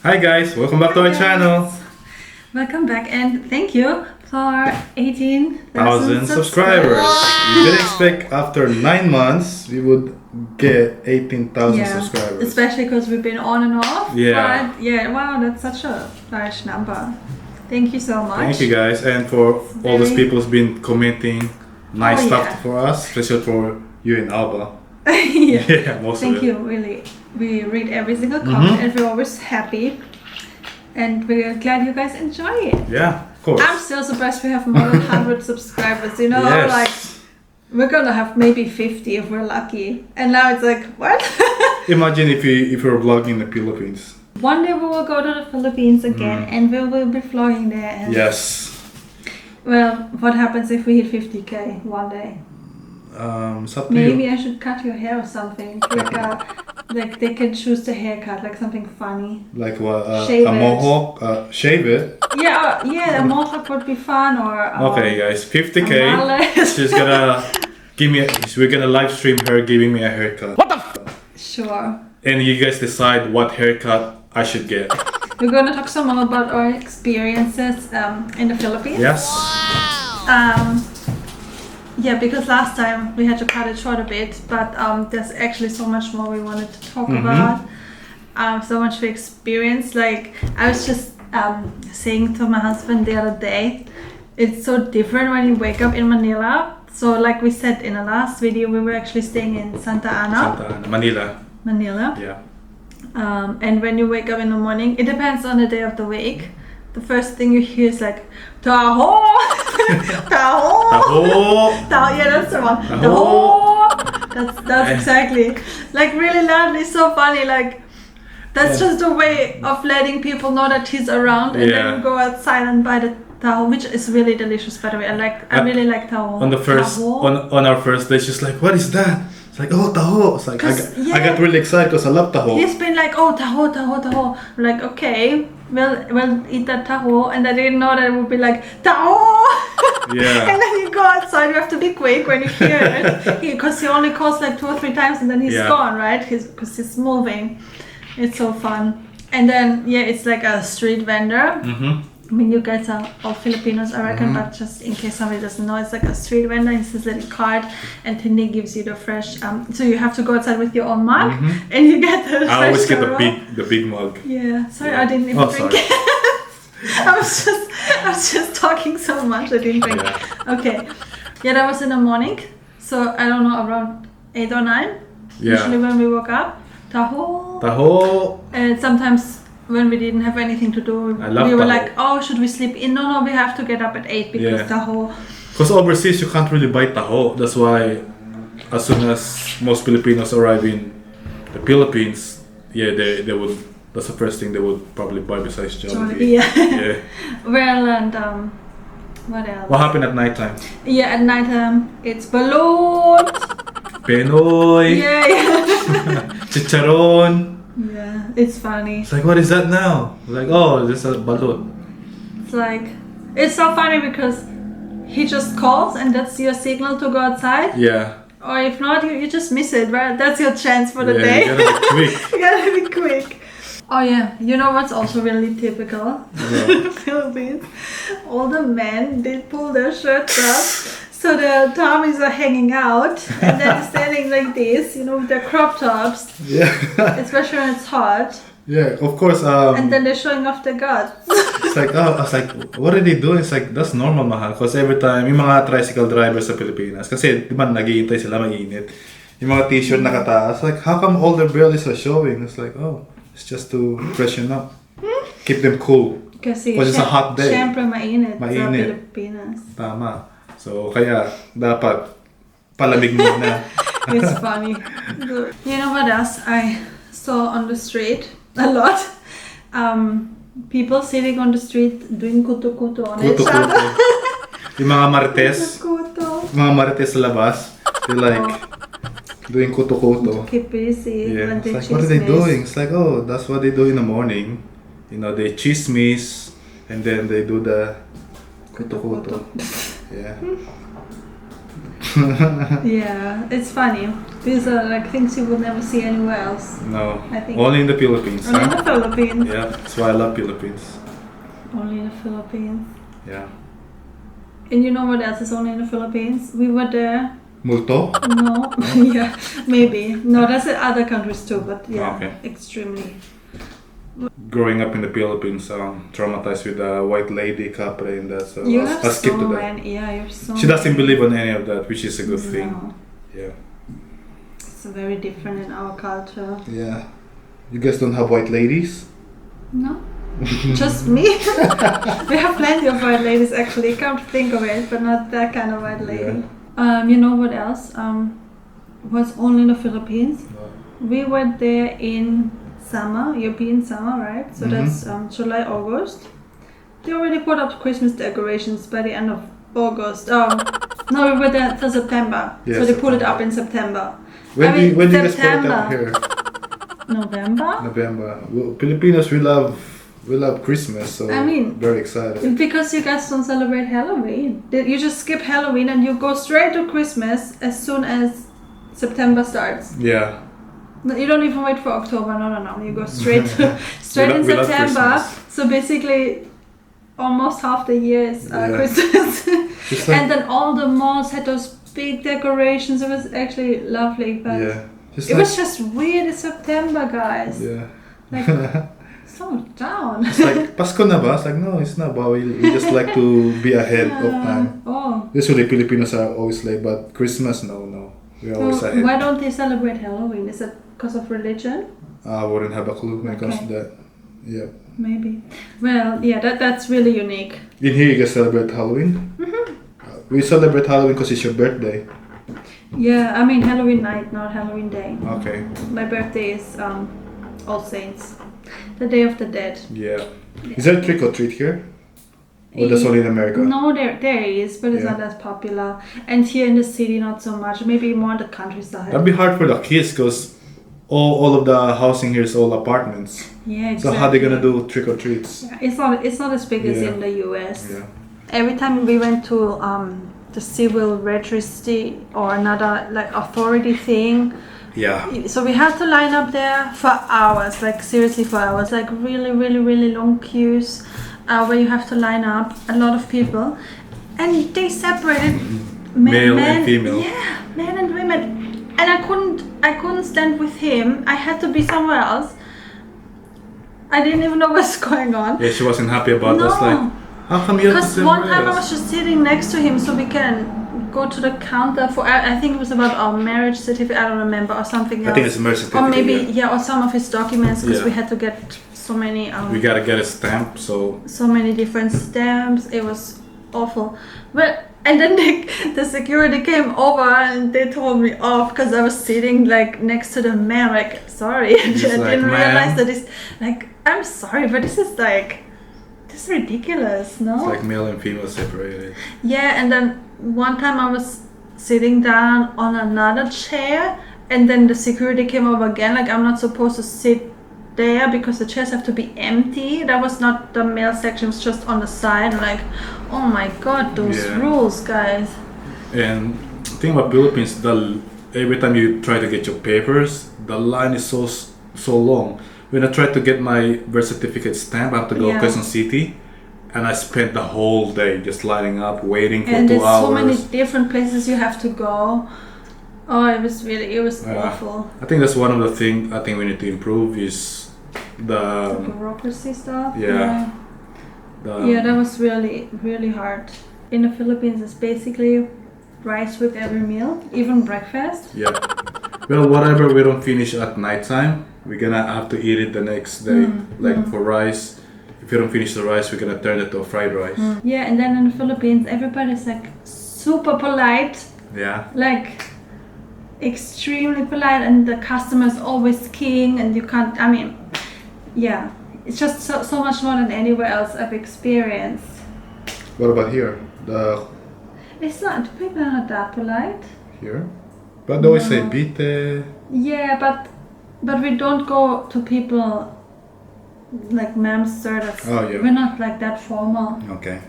Hi guys, welcome back to our channel. Welcome back and thank you for 18,000 subscribers. We didn't expect after 9 months we would get 18,000 subscribers. Especially because we've been on and off. Yeah. But yeah, wow, that's such a large number. Thank you so much. Thank you guys, and for all those people who's been commenting nice stuff for us, especially for you and Alba. Most Thank of it. you, really. We read every single comment and we're always happy. And we're glad you guys enjoy it. Yeah, of course. I'm still surprised we have more than 100 subscribers, you know? Yes. Like, we're gonna have maybe 50 if we're lucky. And now it's like, what? Imagine if you're vlogging in the Philippines. One day we will go to the Philippines again and we will be vlogging there. And Yes. well, what happens if we hit 50k one day? It's up to Maybe you. I should cut your hair or something. Like they can choose the haircut, like something funny. Like what? Shave a it. mohawk? Shave it? Yeah, a mohawk would be fun or Okay guys, 50k. a mullet. She's gonna we're gonna live stream her giving me a haircut. What the Sure. And you guys decide what haircut I should get. We're gonna talk some more about our experiences in the Philippines. Yes. Yeah, because last time we had to cut it short a bit, but there's actually so much more we wanted to talk about. So much we experienced. Like, I was just saying to my husband the other day, it's so different when you wake up in Manila. So like we said in the last video, we were actually staying in Santa Ana, Manila. Yeah. And when you wake up in the morning, it depends on the day of the week. The first thing you hear is like, Taho! Taho! Taho! Yeah, that's the one. Taho! That's exactly. Like really loudly, so funny. Like, that's just a way of letting people know that he's around. And then you go outside and buy the taho, which is really delicious, by the way. I really like taho. On our first day, she's like, what is that? It's like, oh, taho. It's like, I got really excited because I love taho. He's been like, oh, taho, taho, taho. I'm like, okay, we'll eat that taho. And I didn't know that it would be like, taho! Yeah. And then you go outside, you have to be quick when you hear it. Because he only calls like 2 or 3 times and then he's gone, right? Because he's moving. It's so fun. And then, it's like a street vendor. I mean, you guys are all Filipinos, I reckon, but just in case somebody doesn't know, it's like a street vendor. He says little card, and then he gives you the fresh. So you have to go outside with your own mug, and you get the fresh. I always get the big mug. Yeah, sorry, I didn't even drink it. I was just talking so much, I didn't drink. Okay, that was in the morning. So I don't know, around 8 or 9. Usually when we woke up, taho. And sometimes when we didn't have anything to do, we were like, oh, should we sleep in? No, we have to get up at 8 because taho. Because overseas you can't really buy taho. That's why as soon as most Filipinos arrive in the Philippines, they would. That's the first thing they would probably buy besides Jollibee. Well, and what else? What happened at nighttime? Yeah, at night it's balloon. Penoy. Chicharon. Yeah, it's funny. It's like, what is that now? Like, oh, this is a balloon. It's like, it's so funny because he just calls and that's your signal to go outside. Yeah. Or if not, you just miss it, right? That's your chance for the day. You gotta be quick. You gotta be quick. Oh yeah, you know what's also really typical? in the Philippines? All the men, they pull their shirts up. So the tummies are hanging out and then standing like this, with their crop tops. Yeah. Especially when it's hot. Yeah, of course. And then they're showing off their guts. It's like, I was like, what are they doing? It's like, that's normal, mahal. Because every time, yung mga tricycle drivers sa Pilipinas, kasi di ba naghihintay sila mainit, yung mga t-shirt nakataas, like, how come all their bellies are showing? It's like, oh, it's just to freshen up. Keep them cool. Kasi it's a hot day. Siyempre mainit sa Pilipinas. Tama. So, kaya dapat palamig muna. It's funny. You know what else I saw on the street a lot? People sitting on the street doing kuto-kuto on each other. Yung mga marites. Mga marites sa labas. They're like doing kuto-kuto. Keep busy. Yeah. It's like, what are they doing? It's like, oh, that's what they do in the morning. They chismis and then they do the kuto-kuto. Yeah. Yeah, it's funny. These are like things you would never see anywhere else. No, I think only in the Philippines. only in Huh? the Philippines. Yeah, that's why I love Philippines. Only in the Philippines. Yeah. And you know what else is only in the Philippines? We were there. Multo? No, yeah, maybe. No, that's in other countries too, but yeah, Okay. extremely. Growing up in the Philippines, traumatized with a white lady capre and that, so You I'll have skip so to that. many. Yeah, you have so. She doesn't believe on any of that, which is a good thing. No, Yeah. it's very different in our culture. Yeah. You guys don't have white ladies? No, just me. We have plenty of white ladies actually. Come to think of it, but not that kind of white lady. You know what else? Was only in the Philippines. We were there in summer, European summer, right? So that's July, August. They already put up Christmas decorations by the end of August. No, we were there for September. Yeah, so they put it September. up in September. When do you guys put it September. up here? November? November. Well, Filipinos, we love Christmas, so I mean, very excited. Because you guys don't celebrate Halloween. You just skip Halloween and you go straight to Christmas as soon as September starts. Yeah. No, you don't even wait for October. No. You go straight straight in We love September. Christmas. So basically, almost half the year is Yeah. Christmas. It's like, And then all the malls had those big decorations. It was actually lovely, but yeah. Just it like, was just weird in September, guys. yeah. Like, slow down. It's like, Pasko na ba? It's like, no, it's not, but we just like to be ahead of time. Oh. Usually Filipinos are always late, but Christmas, no. We're always So ahead. why don't they celebrate Halloween? Is it because of religion? I wouldn't have a clue when it comes to Okay. that. Yeah. Maybe. Well, yeah, that's really unique. In here, you guys celebrate Halloween? We celebrate Halloween because it's your birthday. Yeah, I mean Halloween night, not Halloween day. Okay. My birthday is All Saints, the Day of the Dead. Yeah. Is there a trick or treat here? Or that's only in America? No, there is, but it's Yeah. not as popular. And here in the city, not so much. Maybe more in the countryside. That'd be hard for the kids because all of the housing here is all apartments. Yeah, exactly. So how they gonna do trick or treats? Yeah, it's not as big as Yeah. in the US. Yeah. Every time we went to the civil registry or another like authority thing, Yeah. so we had to line up there for hours, like seriously for hours, like really long queues where you have to line up, a lot of people, and they separated Male and female. Yeah, men and women, and I couldn't stand with him. I had to be somewhere else. I didn't even know what's going on. Yeah, she wasn't happy about No. us. Like, how come you have to Because one separate time I us? was just sitting next to him so we can go to the counter for, I think it was about our marriage certificate, I don't remember, or something else. I think it's a marriage certificate. Or maybe, yeah. or some of his documents, because Yeah. we had to get so many, We gotta get a stamp, so so many different stamps. It was awful. But, and then the security came over and they told me off because I was sitting like next to the man, like, sorry, I Just didn't like, realize "Ma'am." that it's, like, I'm sorry, but this is ridiculous, no? it's like male and female separated. Yeah, and then one time I was sitting down on another chair, and then the security came over again. Like, I'm not supposed to sit there because the chairs have to be empty. That was not the male section; it was just on the side. Like, oh my god, those Yeah. rules, guys. And the thing about Philippines, every time you try to get your papers, the line is so long. When I tried to get my birth certificate stamp, I have to go Yeah. Quezon City, and I spent the whole day just lining up, waiting for And 2 there's hours. so many different places you have to go. Oh, it was Yeah. awful. I think that's one of the things I think we need to improve is The the bureaucracy stuff. yeah. Yeah, that was really hard. In the Philippines, it's basically rice with every meal, even breakfast. Yeah. Well, whatever we don't finish at nighttime, we're gonna have to eat it the next day. Like for rice, if you don't finish the rice, we're gonna turn it to a fried rice. Yeah, and then in the Philippines, everybody's like super polite, Yeah. like extremely polite, and the customer's always king, and you can't, I mean, yeah, it's just so much more than anywhere else I've experienced. What about here? It's not, people are not that polite. Here? But they always say No. bite. Yeah, but we don't go to people like ma'am, sir. Oh, yeah. We're not like that formal. Okay.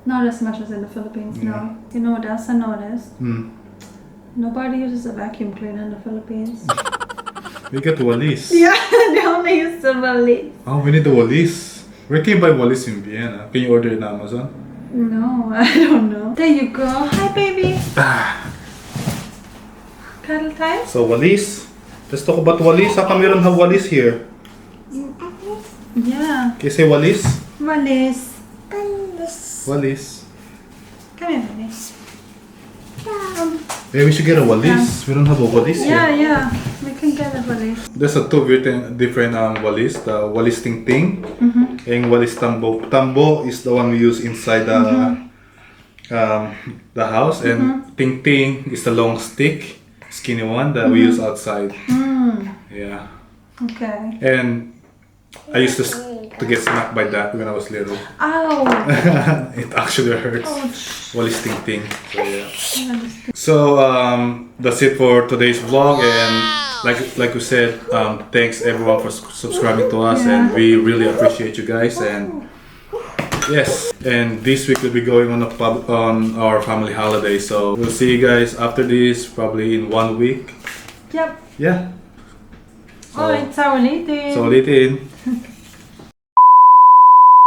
Not as much as in the Philippines, no. You know what else I noticed? Nobody uses a vacuum cleaner in the Philippines. We got Walis. Yeah, they only use the Walis. Oh, we need the Walis. Where can you buy Walis in Vienna? Can you order it on Amazon? No, I don't know. There you go. Hi, baby. Cuddle time? So Walis. Let's talk about Walis. How come we don't have Walis here? Yeah. Can you say Walis? Walis. Walis. Come here, baby. Maybe we should get a Walis. We don't have a Walis Yeah, here. yeah. We can get a Walis. There's a two different Walis. The Walis Ting Ting and Walis Tambo. Tambo is the one we use inside the house, and Ting Ting is the long stick, skinny one that we use outside. Yeah. Okay. And I used to get smacked by that when I was little. Ow! It actually hurts. Ouch. Walis Ting Ting. So yeah. So that's it for today's vlog, and like we said, thanks everyone for subscribing to us, and we really appreciate you guys. And yes, and this week we'll be going on on our family holiday, so we'll see you guys after this, probably in 1 week. Yep. Yeah. Alright, so ulitin. So ulitin. Okay.